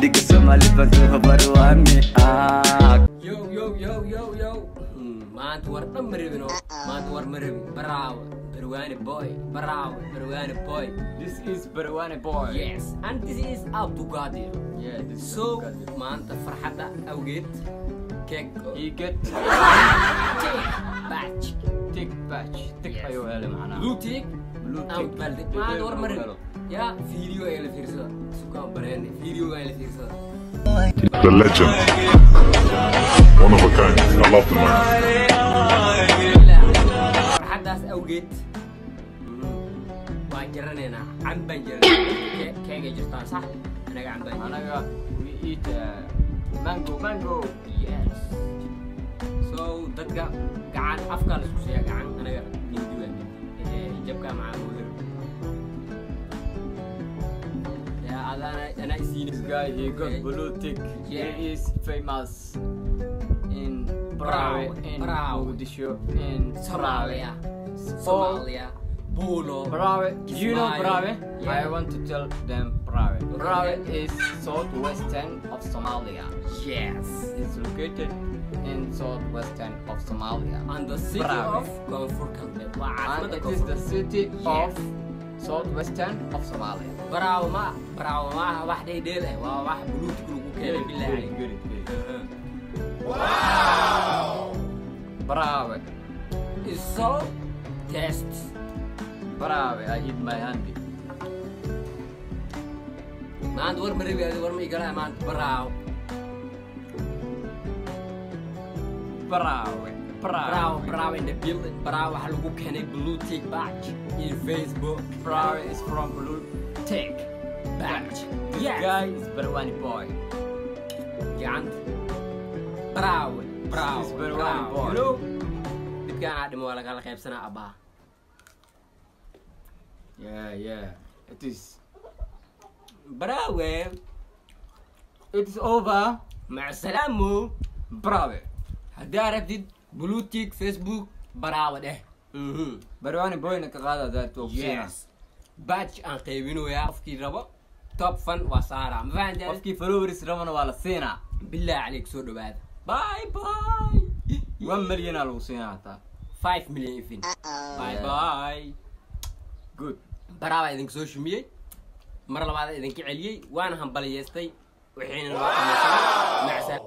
ديك الصومالي بنتو برواني يو ما انت ور مربينو ما انت ور مربي براو برواني boy براو برواني boy. This is Barwani boy. Yes, and this is Abdul Qadir. Yeah, this is So Abdul Qadir. ما انت فرحة اوجيت كيك He get باتش tick patch. Tick Yes. أيوة اللي معنا. blue tick Blue ام tick. بلد ما انت ور مربي يا فيديو ايه اللي فيرسا سكان براني فيديو ايه اللي فيرسا The legend. One of a kind. I love the man. فرحة اوجيت جرنينا عم بنجر كيك جرتان صح انا عم بنجر أنا we eat mango. yes so dadka gacan afka la isku siya gacan anaga mindiga jabka ma mudar ya ana isiin This guy he got blue tick. Yeah. He is famous in Brawe, in Mogadishu, in Somalia Somalia Bolo Brawe. Do you know Brawe? Yeah. I want to tell them Brawe. Brawe is southwestern of Somalia. yes It's located in southwestern of Somalia. and the city Brawe. of Comfort Country And it is the city of southwestern of Somalia. براو ما واحد يدير واحد بلوت كلو كده بالله عليك Good. Brawe. is so test Brawe. I eat my handy. ما عند ور مريبي هذا ور ما يقرأ ما عند براو براو in the building براو حلقو كان blue tick badge in Facebook Brawe is from blue tick. badge This yes guy is Barwani boy. عند براو This is Barwani boy. you know كان عاد مولا قال خيب سنة أبا Yeah. It is. براو It is over. مع السلامة Brawe. هدارة blue tick Facebook براو ده Barwani boy nakakada that to yes badge aan qaybino yaa qofkii rabo top fun waa saara ma fahanteen qofkii followers rabana waa la siinaa. بالله عليك soo dhawaada Bye bye. 1 million lagu siinaa hataa. 5 million ifin bye bye Good. baraaba idinka soo shumiyey mar labaad idinka celiyey waana hambaliyeystay wixiina noo dhameysay macsan